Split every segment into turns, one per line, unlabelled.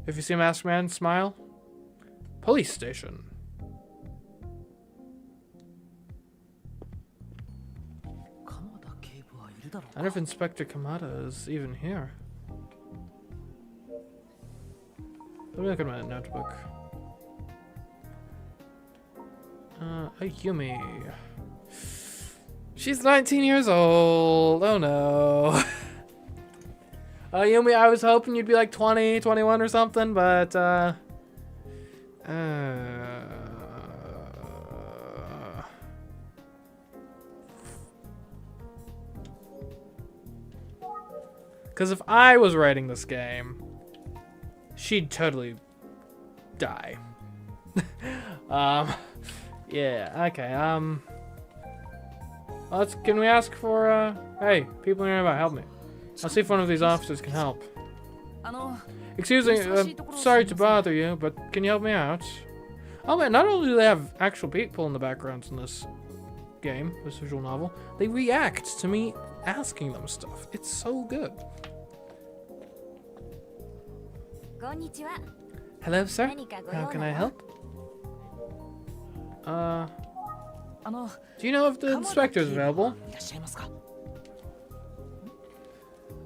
If you see a masked man, smile. Police station. I wonder if Inspector Kamihara is even here. Let me look at my notebook. Yumi. She's 19 years old. Oh no. Yumi, I was hoping you'd be like 20, 21 or something, but because if I was writing this game, she'd totally die. Yeah, okay, can we ask for, hey, people nearby, help me. I'll see if one of these officers can help. Excuse me, sorry to bother you, but can you help me out? Oh man, not only do they have actual people in the backgrounds in this game, this visual novel, they react to me asking them stuff. It's so good. Hello, sir. How can I help? Do you know if the inspector is available?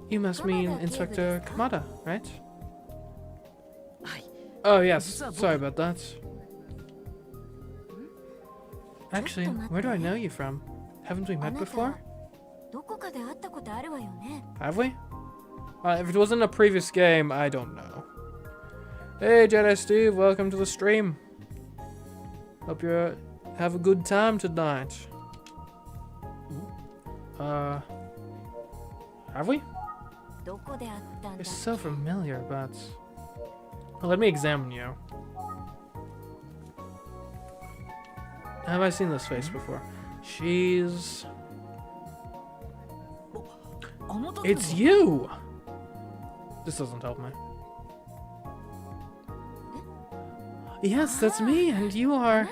You must mean Inspector Kamihara, right? Oh yes, sorry about that. Actually, where do I know you from? Haven't we met before? Have we? If it wasn't a previous game, I don't know. Hey Jedi Steve, welcome to the stream. Hope you have a good time tonight. Have we? You're so familiar, but... Well, let me examine you. Have I seen this face before? She's... It's you! This doesn't help me. Yes, that's me, and you are...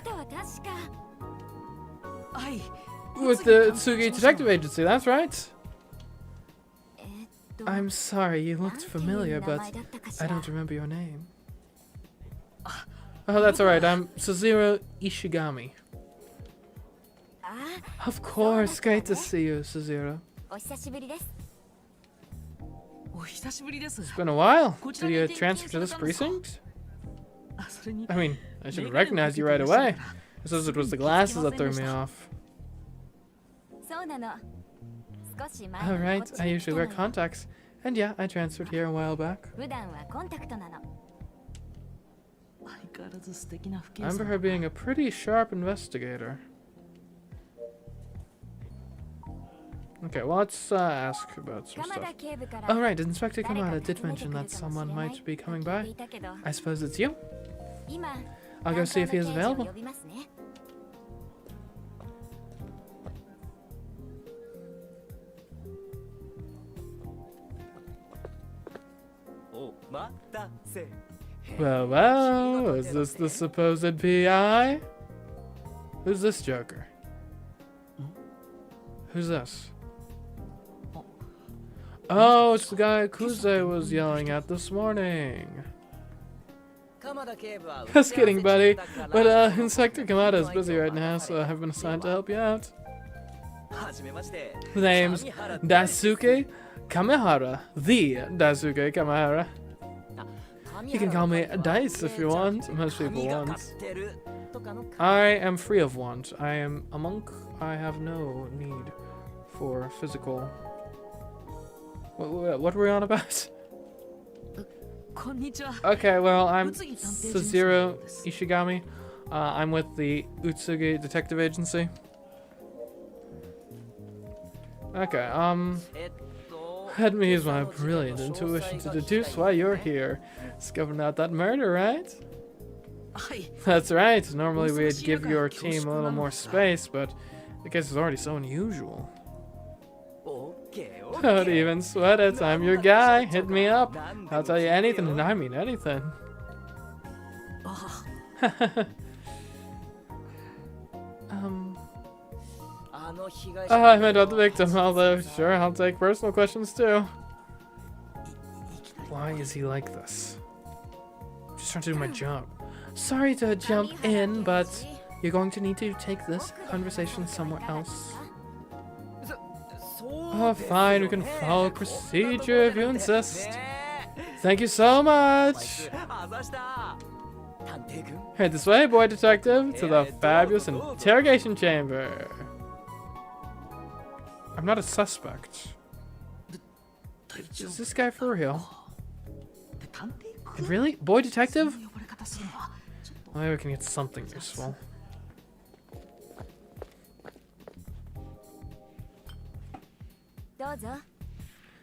With the Tsugi Detective Agency, that's right. I'm sorry, you looked familiar, but I don't remember your name. Oh, that's alright, I'm Suziro Ishigami. Of course, great to see you, Suziro. It's been a while. Did you transfer to this precinct? I mean, I should have recognized you right away. I suppose it was the glasses that threw me off. Alright, I usually wear contacts. And yeah, I transferred here a while back. I remember her being a pretty sharp investigator. Okay, well, let's ask about some stuff. Oh right, Inspector Kamihara did mention that someone might be coming by. I suppose it's you? I'll go see if he is available. Well, well, is this the supposed PI? Who's this joker? Who's this? Oh, it's the guy Kuze was yelling at this morning. Just kidding, buddy. But Inspector Kamihara is busy right now, so I've been assigned to help you out. The name's Daisuke Kamihara. The Daisuke Kamihara. You can call me Dice if you want. Most people want. I am free of want. I am a monk. I have no need for physical... What were we on about? Okay, well, I'm Suziro Ishigami. I'm with the Utsugi Detective Agency. Okay, let me use my brilliant intuition to deduce why you're here. Scoping out that murder, right? That's right. Normally we'd give your team a little more space, but the case is already so unusual. Don't even sweat it. I'm your guy. Hit me up. I'll tell you anything, and I mean anything. I meant about the victim, although sure, I'll take personal questions too. Why is he like this? Just trying to do my job. Sorry to jump in, but you're going to need to take this conversation somewhere else. Oh, fine, we can follow procedure if you insist. Thank you so much. Head this way, boy detective, to the fabulous interrogation chamber. I'm not a suspect. Is this guy for real? Really? Boy detective? Maybe we can get something useful.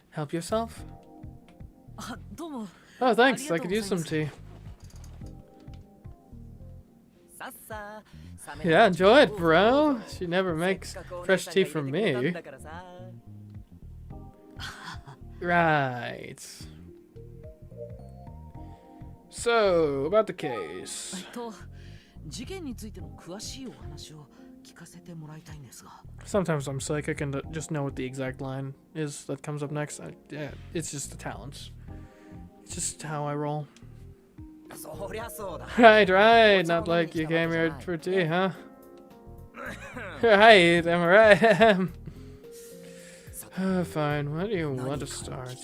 Help yourself? Oh, thanks. I could use some tea. Yeah, enjoy it, bro. She never makes fresh tea for me. Right. So, about the case. Sometimes I'm psychic and just know what the exact line is that comes up next. Yeah, it's just the talents. It's just how I roll. Right. Not like you came here for tea, huh? Right, am I right? Fine, where do you want to start?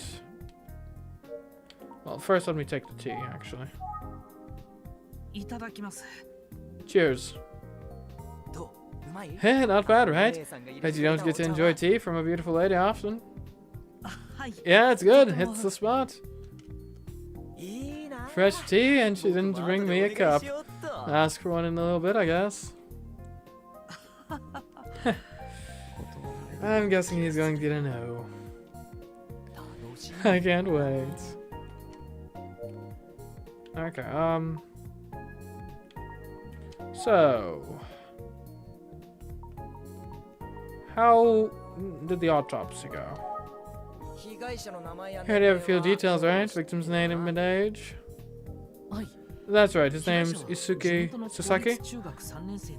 Well, first let me take the tea, actually. Cheers. Hey, not bad, right? Bet you don't get to enjoy tea from a beautiful lady often. Yeah, it's good. It's the spot. Fresh tea, and she didn't bring me a cup. Ask for one in a little bit, I guess. I'm guessing he's going to get a no. I can't wait. Okay, so how did the autopsy go? Here you have a few details, right? Victim's name and mid-age. That's right, his name's Isuke Sasaki.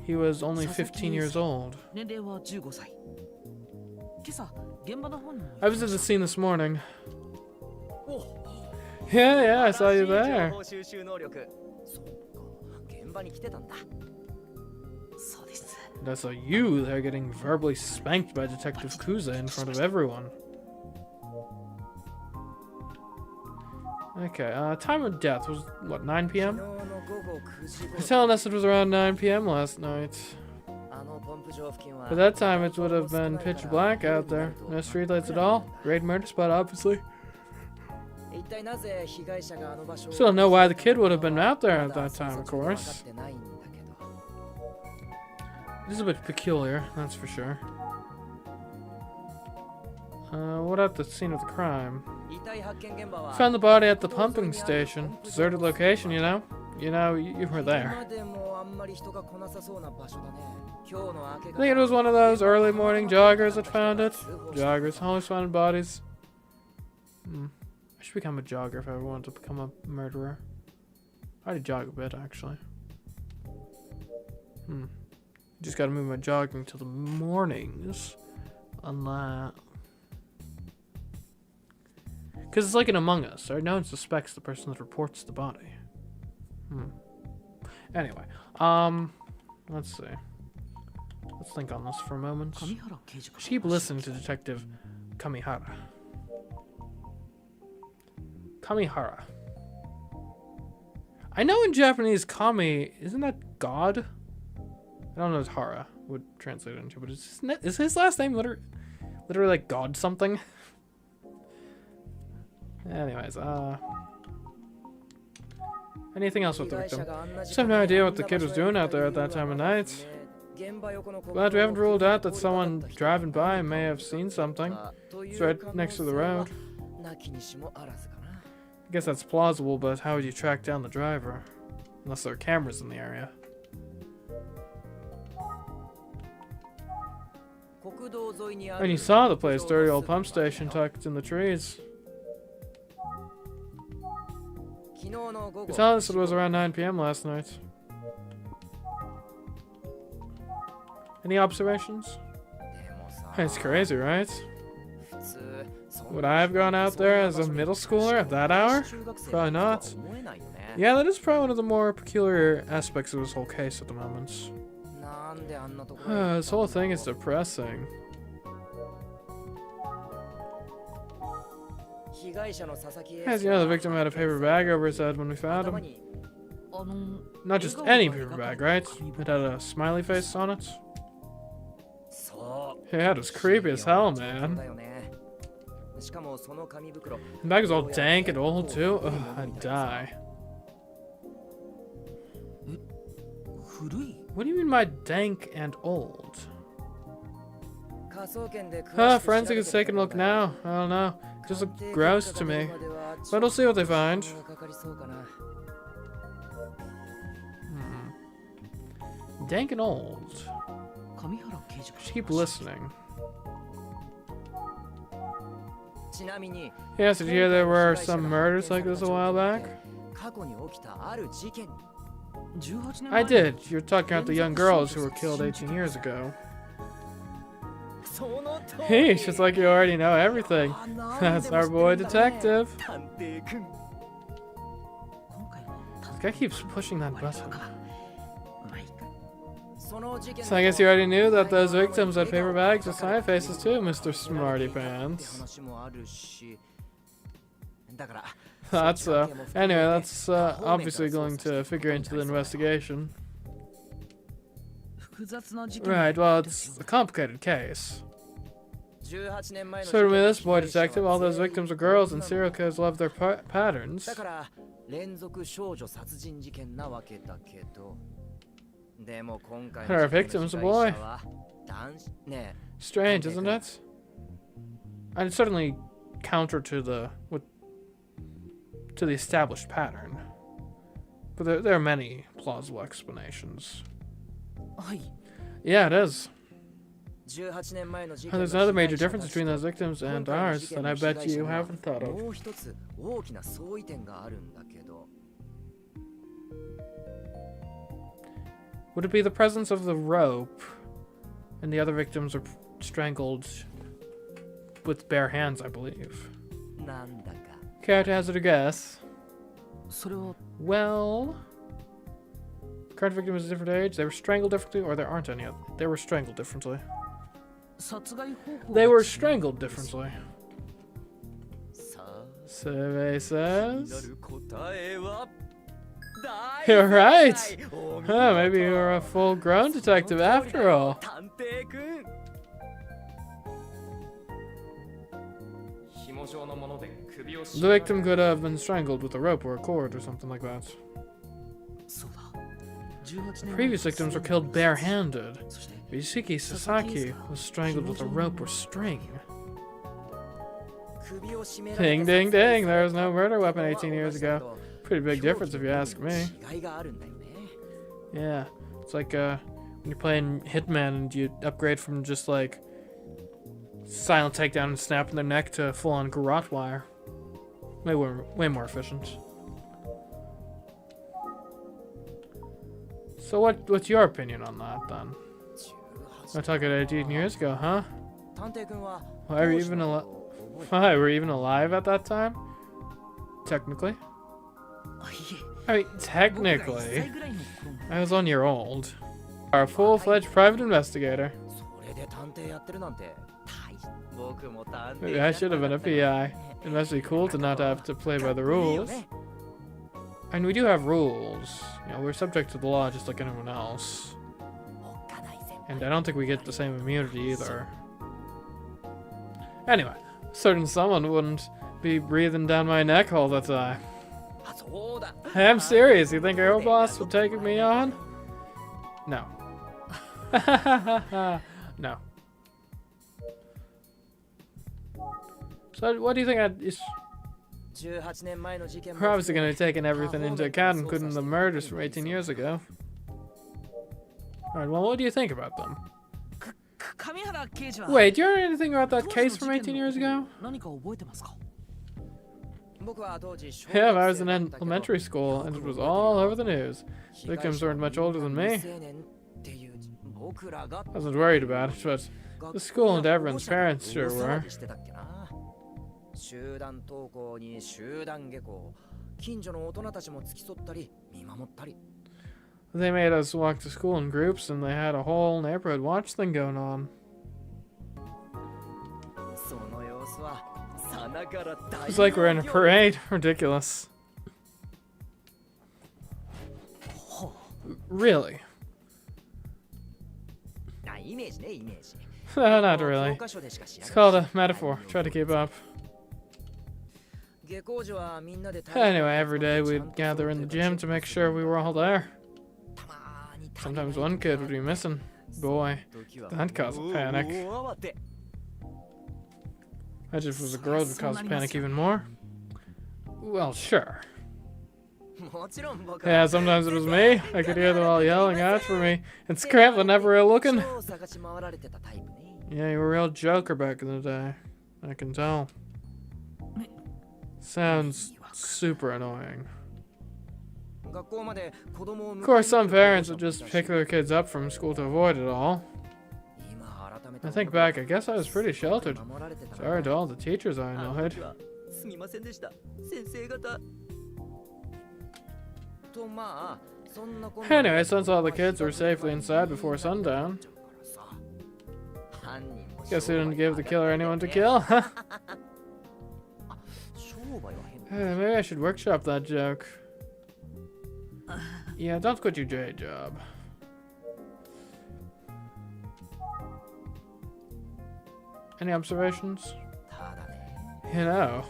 He was only 15 years old. I visited the scene this morning. Yeah, I saw you there. And I saw you there getting verbally spanked by Detective Kuza in front of everyone. Okay, time of death was, what, 9 p.m.? They're telling us it was around 9 p.m. last night. By that time, it would have been pitch black out there. No streetlights at all. Great murder spot, obviously. Still don't know why the kid would have been out there at that time, of course. This is a bit peculiar, that's for sure. What about the scene of the crime? Found the body at the pumping station. Deserted location, you know? You were there. I think it was one of those early morning joggers that found it. Joggers always finding bodies. I should become a jogger if I ever wanted to become a murderer. I already jog a bit, actually. Just gotta move my jogging to the mornings. On that. Because it's like an Among Us, right? No one suspects the person that reports the body. Anyway, let's see. Let's think on this for a moment. Just keep listening to Detective Kamihara. Kamihara. I know in Japanese, Kami, isn't that God? I don't know what Hara would translate it into, but is his last name literally like God something? Anyways, anything else with the victim? Just have no idea what the kid was doing out there at that time of night. Glad we haven't ruled out that someone driving by may have seen something. It's right next to the road. I guess that's plausible, but how would you track down the driver? Unless there are cameras in the area. And you saw the place, dirty old pump station tucked in the trees. You tell us it was around 9 p.m. last night. Any observations? It's crazy, right? Would I have gone out there as a middle schooler at that hour? Probably not. Yeah, that is probably one of the more peculiar aspects of this whole case at the moment. This whole thing is depressing. As you know, the victim had a paper bag over his head when we found him. Not just any paper bag, right? It had a smiley face on it. Yeah, it was creepy as hell, man. The bag was all dank and old, too. Ugh, I'd die. What do you mean by dank and old? Forensic is taking a look now. I don't know. Just look gross to me. But we'll see what they find. Dank and old. Just keep listening. Yes, did you hear there were some murders like this a while back? I did. You're talking about the young girls who were killed 18 years ago. Hey, it's just like you already know everything. That's our boy detective. This guy keeps pushing that button. So I guess you already knew that those victims had paper bags with smiley faces too, Mr. Smarty Pants. That's anyway, that's obviously going to figure into the investigation. Right, well, it's a complicated case. Certainly this boy detective, all those victims are girls and serial killers love their patterns. And our victim's a boy. Strange, isn't it? And it's certainly counter to the established pattern. But there are many plausible explanations. Yeah, it is. And there's another major difference between those victims and ours that I bet you haven't thought of. Would it be the presence of the rope and the other victims are strangled with bare hands, I believe? Care to hazard a guess? Well, current victim is a different age. They were strangled differently, or there aren't any. They were strangled differently. They were strangled differently. Survey says. You're right. Huh, maybe you're a full-grown detective after all. The victim could have been strangled with a rope or a cord or something like that. Previous victims were killed barehanded. Yoshiki Sasaki was strangled with a rope or string. Ding, ding, ding. There was no murder weapon 18 years ago. Pretty big difference if you ask me. Yeah, it's like when you're playing Hitman and you upgrade from just like silent takedown and snapping their neck to full-on garrote wire. Way more efficient. So what's your opinion on that then? I'm talking 18 years ago, huh? Why were you even alive? Why were you even alive at that time? Technically. I mean, technically. I was 1 year old. Our full-fledged private investigator. Maybe I should have been a PI. It must be cool to not have to play by the rules. And we do have rules. You know, we're subject to the law just like anyone else. And I don't think we get the same immunity either. Anyway, certain someone wouldn't be breathing down my neck all the time. Hey, I'm serious. You think our boss would take me on? No. No. So what do you think we're obviously going to take everything into account, including the murders from 18 years ago. Alright, well, what do you think about them? Wait, do you know anything about that case from 18 years ago? Yeah, I was in elementary school, and it was all over the news. Victims weren't much older than me. I wasn't worried about it, but the school and everyone's parents sure were. They made us walk to school in groups, and they had a whole neighborhood watch thing going on. It's like we're in a parade. Ridiculous. Really? No, not really. It's called a metaphor. Try to keep up. Anyway, every day we'd gather in the gym to make sure we were all there. Sometimes one kid would be missing. Boy, that caused a panic. Imagine if it was a girl, it would cause panic even more. Well, sure. Yeah, sometimes it was me. I could hear them all yelling out for me and scrambling everywhere looking. Yeah, you were a real joker back in the day. I can tell. Sounds super annoying. Of course, some parents would just pick their kids up from school to avoid it all. I think back, I guess I was pretty sheltered. Sorry to all the teachers I annoyed. Anyway, since all the kids were safely inside before sundown, guess they didn't give the killer anyone to kill, huh? Maybe I should workshop that joke. Yeah, don't quit your day job. Any observations? You know,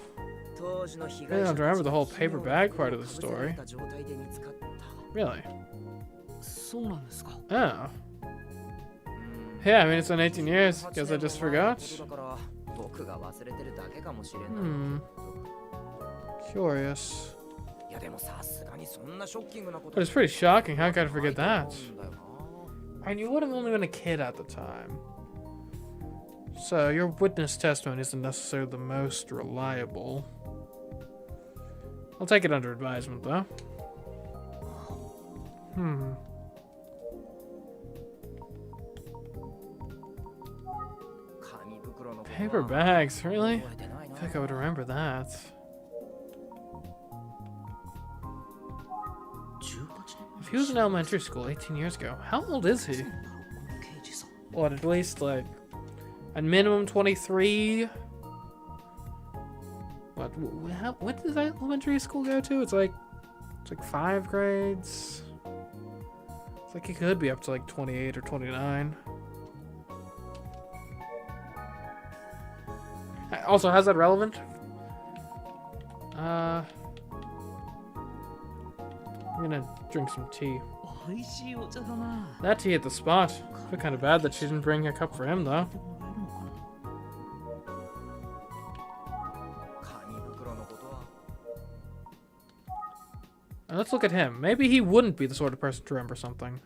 I don't remember the whole paper bag part of the story. Really? Oh. Yeah, I mean, it's been 18 years. Guess I just forgot. Curious. But it's pretty shocking. How could I forget that? And you would have only been a kid at the time. So your witness testimony isn't necessarily the most reliable. I'll take it under advisement, though. Paper bags, really? I think I would remember that. If he was in elementary school 18 years ago, how old is he? What, at least, like, at minimum 23? What does that elementary school go to? It's like 5 grades. It's like he could be up to like 28 or 29. Also, how's that relevant? I'm gonna drink some tea. That tea at the spot. I feel kind of bad that she didn't bring a cup for him, though. Let's look at him. Maybe he wouldn't be the sort of person to remember something.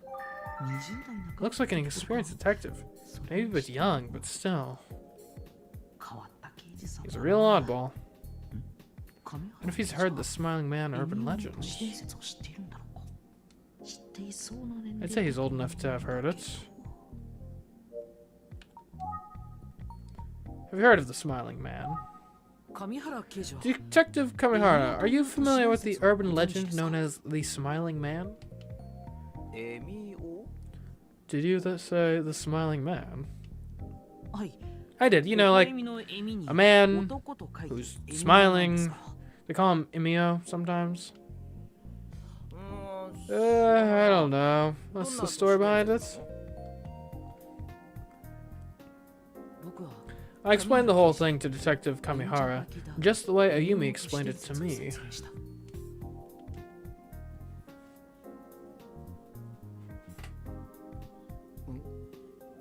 Looks like an experienced detective. Maybe a bit young, but still. He's a real oddball. And if he's heard the Smiling Man urban legends? I'd say he's old enough to have heard it. Have you heard of the Smiling Man? Detective Kamihara, are you familiar with the urban legend known as the Smiling Man? Did you say the Smiling Man? I did. You know, like a man who's smiling. They call him Emio sometimes. I don't know. What's the story behind it? I explained the whole thing to Detective Kamihara, just the way Ayumi explained it to me.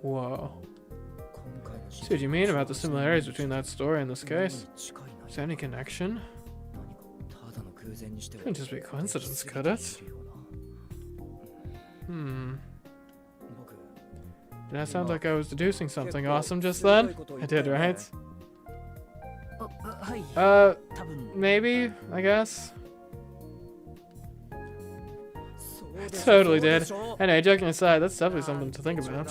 Whoa. See what you mean about the similarities between that story and this case? Is there any connection? Couldn't just be a coincidence, could it? Did that sound like I was deducing something awesome just then? I did, right? Maybe, I guess. I totally did. Anyway, joking aside, that's definitely something to think about.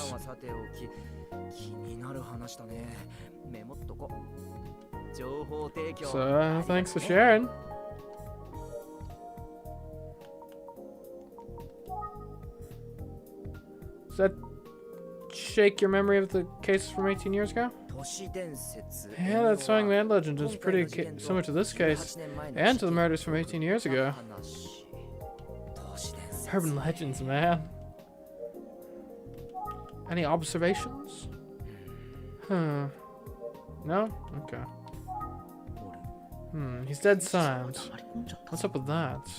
So, thanks for sharing. Does that shake your memory of the cases from 18 years ago? Yeah, that Swang Man legend is pretty similar to this case, and to the murders from 18 years ago. Urban legends, man. Any observations? Huh. No? Okay. He's dead silent. What's up with that?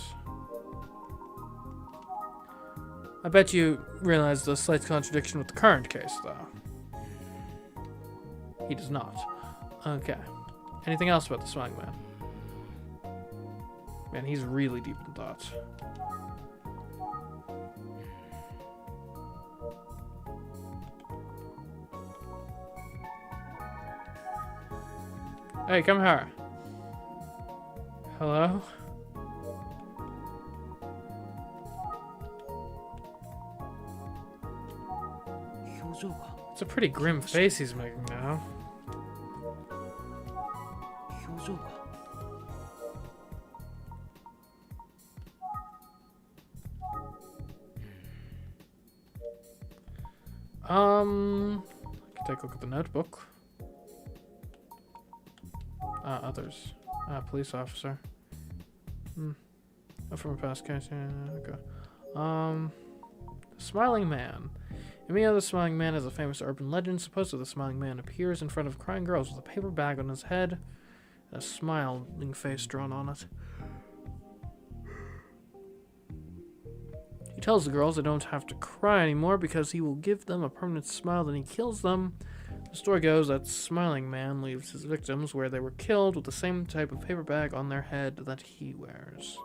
I bet you realize the slight contradiction with the current case, though. He does not. Okay. Anything else about the Swang Man? Man, he's really deep in thought. Hey, Kamihara. Hello? It's a pretty grim face he's making now. Take a look at the notebook. Others. Police officer. From a past case. Yeah, okay. Smiling Man. Emio the Smiling Man is a famous urban legend. Supposedly the Smiling Man appears in front of crying girls with a paper bag on his head and a smiling face drawn on it. He tells the girls they don't have to cry anymore because he will give them a permanent smile, then he kills them. The story goes that Smiling Man leaves his victims where they were killed with the same type of paper bag on their head that he wears.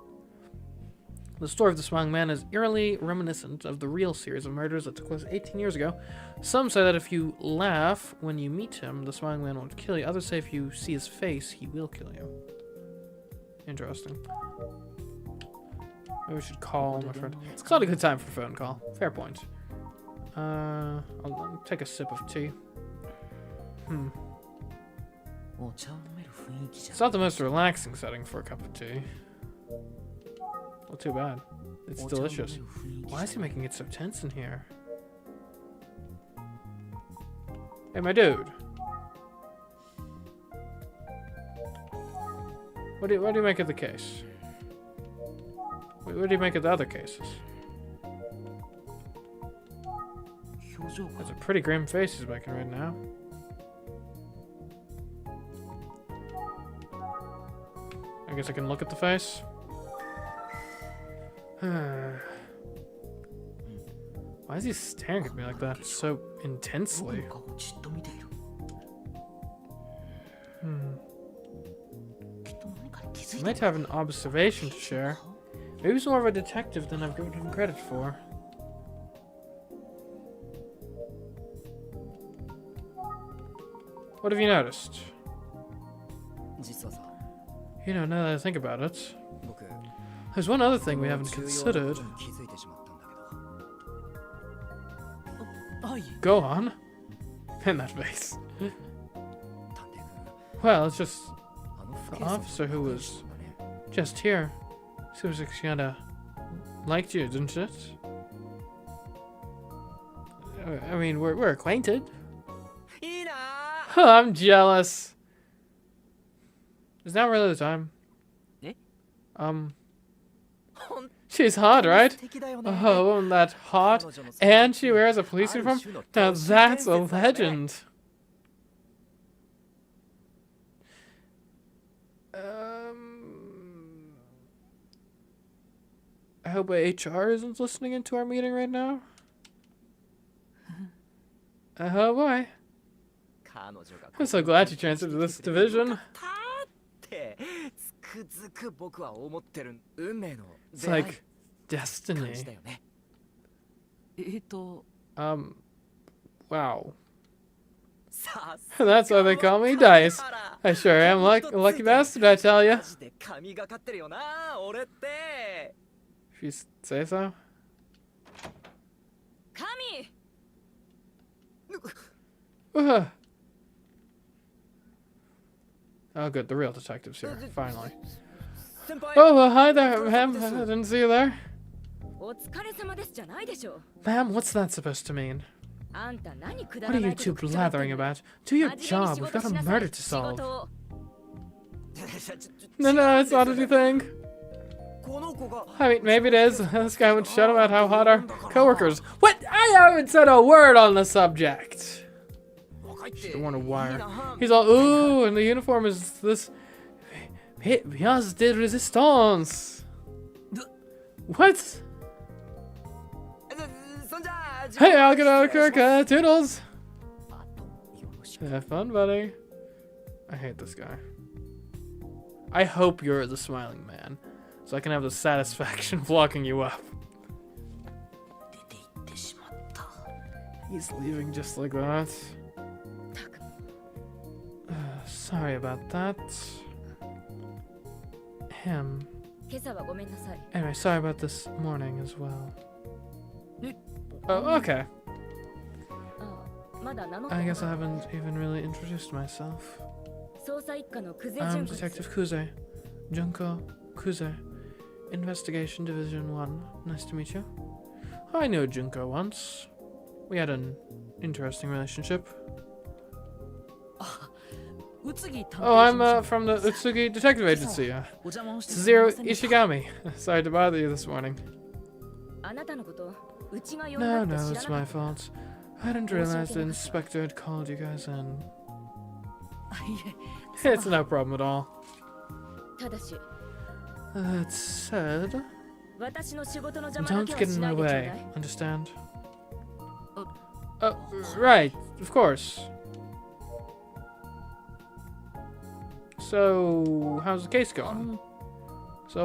The story of the Smiling Man is eerily reminiscent of the real series of murders that took place 18 years ago. Some say that if you laugh when you meet him, the Smiling Man won't kill you. Others say if you see his face, he will kill you. Interesting. Maybe we should call my friend. It's not a good time for a phone call. Fair point. I'll take a sip of tea. It's not the most relaxing setting for a cup of tea. Well, too bad. It's delicious. Why is he making it so tense in here? Hey, my dude. What do you make of the case? What do you make of the other cases? That's a pretty grim face he's making right now. I guess I can look at the face. Why is he staring at me like that so intensely? He might have an observation to share. Maybe he's more of a detective than I've given him credit for. What have you noticed? You know, now that I think about it, there's one other thing we haven't considered. Go on. In that face. Well, it's just the officer who was just here. Seems like she kinda liked you, didn't it? I mean, we're acquainted. Oh, I'm jealous. Is now really the time? She's hot, right? Oh, wasn't that hot? And she wears a police uniform? Now that's a legend. I hope HR isn't listening into our meeting right now. Oh boy. I'm so glad you transferred to this division. It's like destiny. Wow. That's why they call me Dice. I sure am lucky bastard, I tell ya. If you say so. Oh, good. The real detective's here. Finally. Oh, well, hi there, ma'am. I didn't see you there. Ma'am, what's that supposed to mean? What are you two blathering about? Do your job. We've got a murder to solve. No, it's not anything. I mean, maybe it is. This guy went to shut about how hot our coworkers. What? I haven't said a word on the subject. Should've worn a wire. He's all, ooh, and the uniform is this. Pièce de résistance. What? Hey, I'll get out of Kirk. Toodles. Have fun, buddy. I hate this guy. I hope you're the smiling man, so I can have the satisfaction of locking you up. He's leaving just like that. Sorry about that. Him. Anyway, sorry about this morning as well. Oh, okay. I guess I haven't even really introduced myself. I'm Detective Kuze. Junko Kuze. Investigation Division 1. Nice to meet you. I knew Junko once. We had an interesting relationship. Oh, I'm from the Utsugi Detective Agency. Zero Ishigami. Sorry to bother you this morning. No, it's my fault. I didn't realize the inspector had called you guys in. It's no problem at all. That said, don't get in my way, understand? Oh, right, of course. So, how's the case going? So,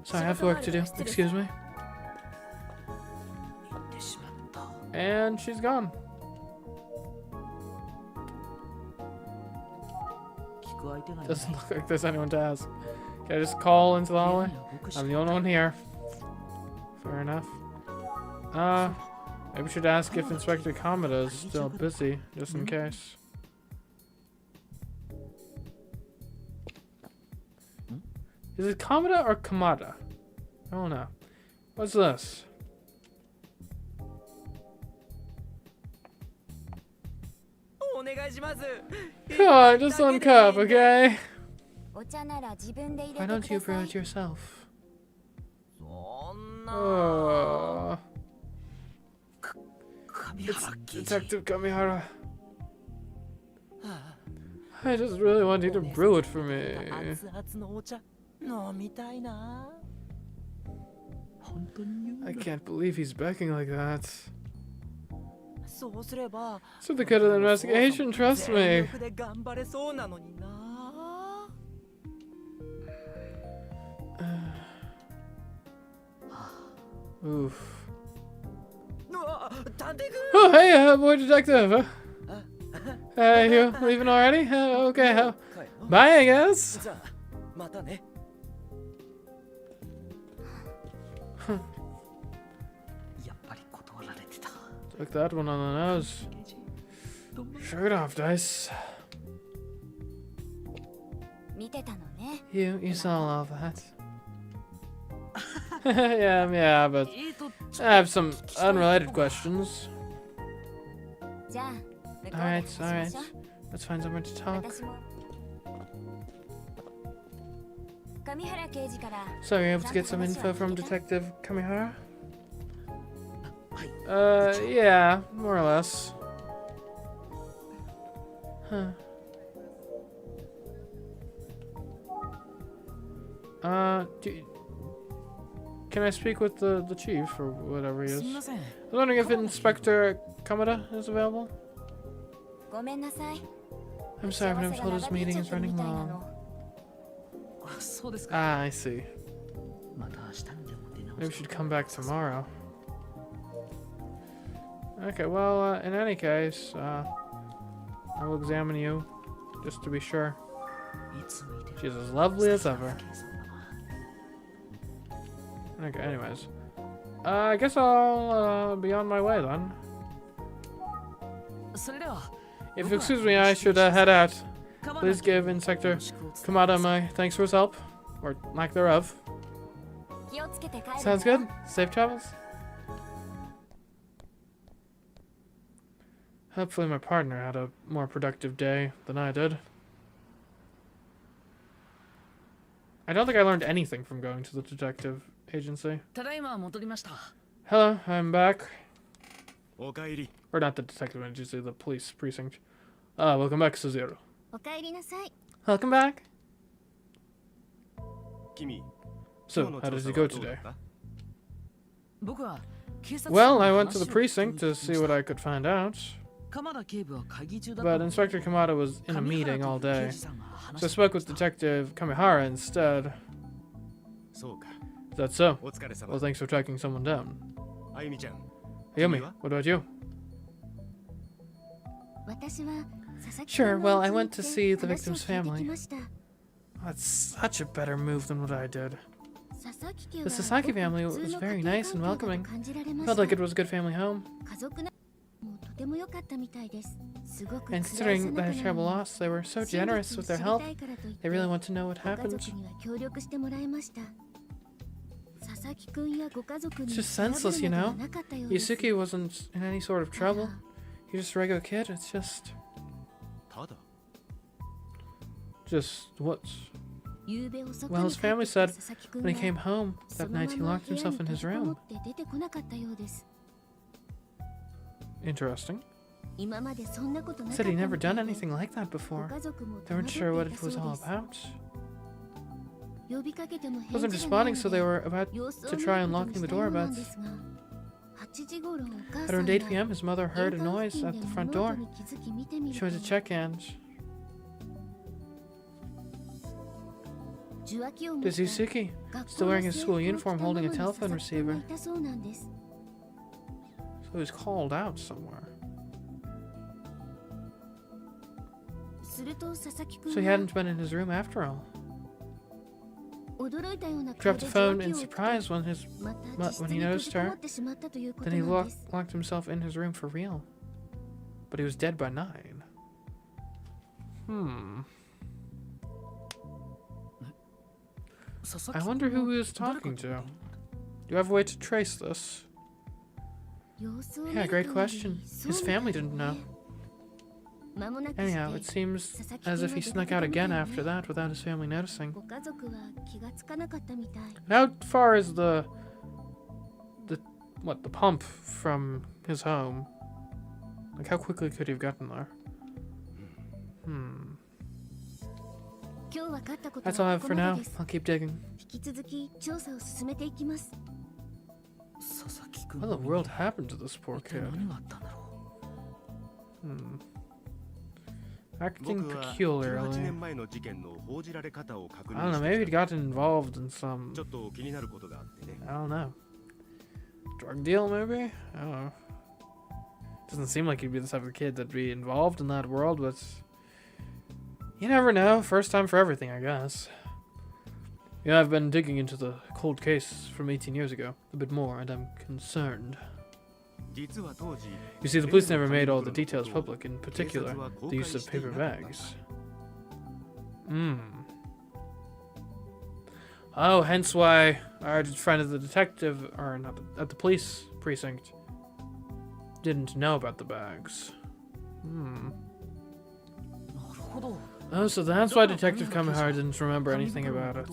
sorry, I have work to do. Excuse me. And she's gone. Doesn't look like there's anyone to ask. Can I just call into the hallway? I'm the only one here. Fair enough. Maybe we should ask if Inspector Kamada is still busy, just in case. Is it Kamada or Kamada? I don't know. What's this? Oh, just one cup, okay? Why don't you brew it yourself? Oh. It's Detective Kamihara. I just really want you to brew it for me. I can't believe he's begging like that. So the good of the investigation, trust me. Oof. Oh, hey, boy detective. Hey, you leaving already? Okay, bye, I guess. Took that one on the nose. Shirt off, Dice. You saw all that. yeah, but I have some unrelated questions. Alright. Let's find somewhere to talk. So you're able to get some info from Detective Kamihara? Yeah, more or less. Huh. Can I speak with the chief or whatever he is? I was wondering if Inspector Kamada is available. I'm sorry, but I'm told his meeting is running long. Ah, I see. Maybe we should come back tomorrow. Okay, well, in any case, I will examine you, just to be sure. She's as lovely as ever. Okay, anyways. I guess I'll be on my way then. If you excuse me, I should head out. Please give Inspector Kamihara my thanks for his help. Or lack thereof. Sounds good. Safe travels. Hopefully my partner had a more productive day than I did. I don't think I learned anything from going to the detective agency. Hello, I'm back. Or not the detective agency, the police precinct. Welcome back, Suzuru. Welcome back. So, how did you go today? Well, I went to the precinct to see what I could find out. But Inspector Kamihara was in a meeting all day, so I spoke with Detective Kamihara instead. Is that so? Well, thanks for tracking someone down. Ayumi, what about you? Sure, well, I went to see the victim's family. That's such a better move than what I did. The Sasaki family was very nice and welcoming. Felt like it was a good family home. And considering their terrible loss, they were so generous with their help. They really want to know what happened. It's just senseless, you know? Yusuke wasn't in any sort of trouble. He's just a regular kid. It's just... what? Well, his family said when he came home that night he locked himself in his room. Interesting. Said he'd never done anything like that before. They weren't sure what it was all about. Wasn't responding, so they were about to try unlocking the door, but at around 8 p.m. his mother heard a noise at the front door. She went to check and... There's Yusuke, still wearing his school uniform, holding a telephone receiver. So he was called out somewhere. So he hadn't been in his room after all. He dropped the phone in surprise when he noticed her. Then he locked himself in his room for real. But he was dead by 9. I wonder who he was talking to. Do you have a way to trace this? Yeah, great question. His family didn't know. Anyhow, it seems as if he snuck out again after that without his family noticing. How far is the pump from his home? Like, how quickly could he have gotten there? That's all I have for now. I'll keep digging. What in the world happened to this poor kid? Acting peculiarly. I don't know, maybe he'd gotten involved in some... I don't know. Drug deal, maybe? I don't know. Doesn't seem like he'd be the type of kid that'd be involved in that world, but... You never know. First time for everything, I guess. Yeah, I've been digging into the cold case from 18 years ago a bit more, and I'm concerned. You see, the police never made all the details public, in particular, the use of paper bags. Oh, hence why our friend of the detective, or not, at the police precinct, didn't know about the bags. Oh, so that's why Detective Kamihara didn't remember anything about it.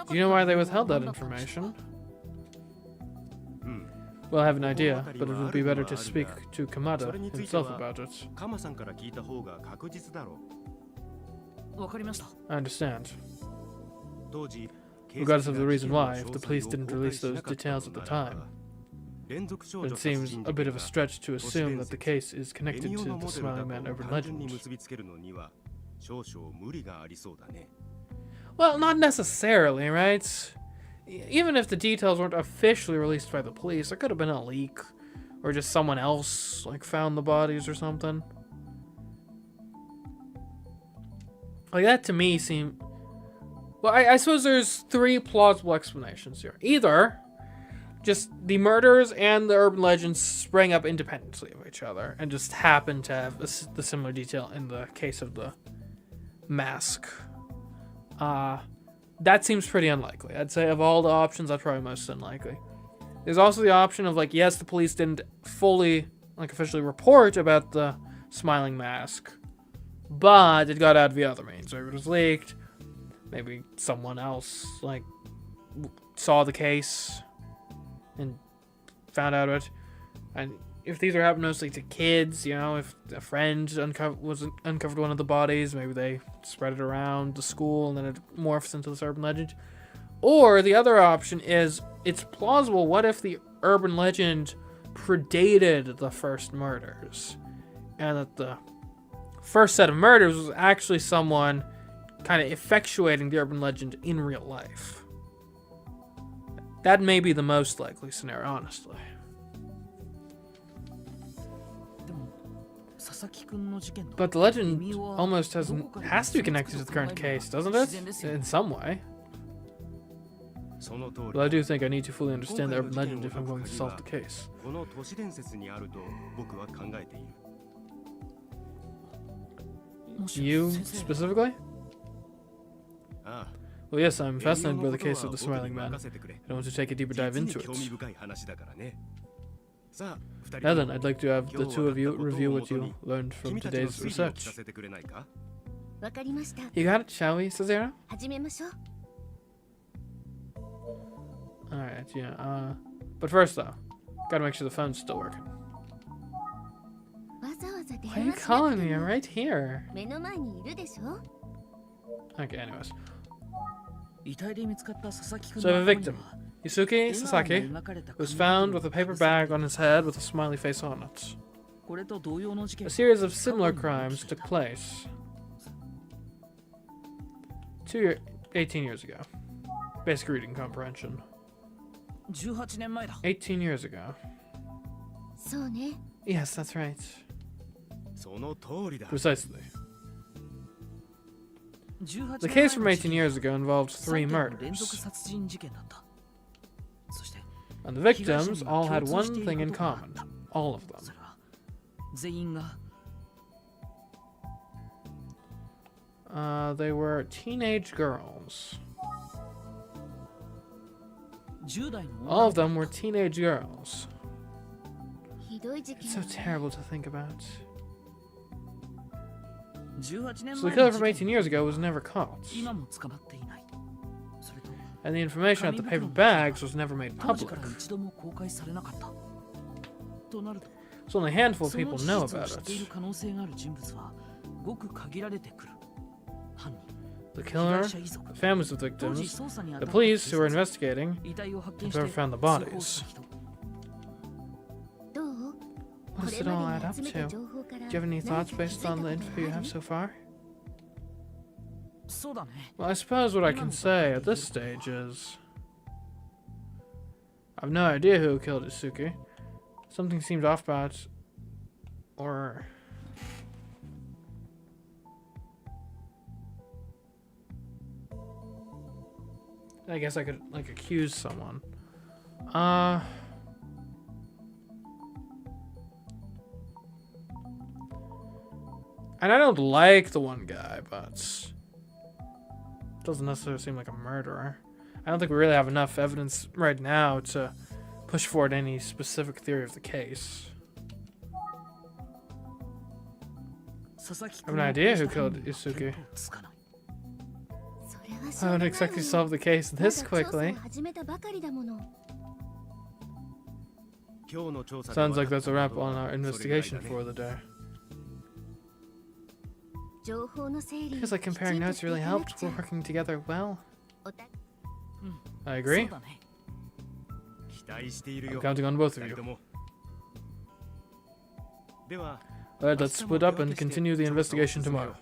Do you know why they withheld that information? Well, I have an idea, but it would be better to speak to Kamada himself about it. I understand. Regardless of the reason why, if the police didn't release those details at the time. But it seems a bit of a stretch to assume that the case is connected to the Smiling Man urban legend. Well, not necessarily, right? Even if the details weren't officially released by the police, there could have been a leak. Or just someone else, like, found the bodies or something. Like, that to me seemed... Well, I suppose there's 3 plausible explanations here. Either just the murders and the urban legends sprang up independently of each other and just happened to have the similar detail in the case of the mask. That seems pretty unlikely. I'd say of all the options, that's probably most unlikely. There's also the option of, like, yes, the police didn't fully, like, officially report about the smiling mask, but it got out via other means. Maybe it was leaked. Maybe someone else, like, saw the case and found out about it. And if these are happening mostly to kids, you know, if a friend uncovered one of the bodies, maybe they spread it around the school and then it morphs into this urban legend. Or the other option is, it's plausible, what if the urban legend predated the first murders? And that the first set of murders was actually someone kind of effectuating the urban legend in real life. That may be the most likely scenario, honestly. But the legend almost has to be connected to the current case, doesn't it? In some way. But I do think I need to fully understand the urban legend if I'm going to solve the case. You, specifically? Well, yes, I'm fascinated by the case of the smiling man. I want to take a deeper dive into it. Now then, I'd like to have the two of you review what you learned from today's research. You got it, shall we, Sazera? Alright, yeah, but first though, gotta make sure the phone's still working. Why are you calling me? I'm right here. Okay, anyways. So the victim, Yusuke Sasaki, was found with a paper bag on his head with a smiley face on it. A series of similar crimes took place 18 years ago. Basic reading comprehension. 18 years ago. Yes, that's right. Precisely. The case from 18 years ago involved 3 murders. And the victims all had one thing in common. All of them. They were teenage girls. All of them were teenage girls. It's so terrible to think about. So the killer from 18 years ago was never caught. And the information at the paper bags was never made public. So only a handful of people know about it. The killer, the families of victims, the police who were investigating, and whoever found the bodies. What does it all add up to? Do you have any thoughts based on the info you have so far? Well, I suppose what I can say at this stage is I've no idea who killed Isuke. Something seemed off about, or I guess I could, like, accuse someone. And I don't like the one guy, but doesn't necessarily seem like a murderer. I don't think we really have enough evidence right now to push forward any specific theory of the case. I have an idea who killed Isuke. I wouldn't expect you to solve the case this quickly. Sounds like that's a wrap on our investigation for the day. Feels like comparing notes really helped. We're working together well. I agree. I'm counting on both of you. Alright, let's split up and continue the investigation tomorrow.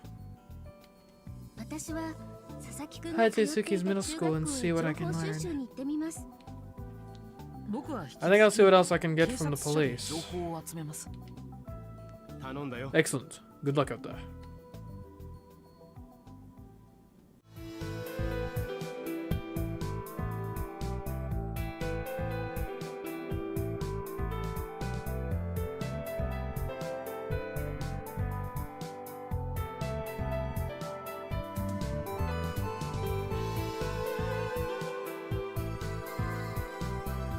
Head to Isuki's middle school and see what I can learn. I think I'll see what else I can get from the police. Excellent. Good luck out there.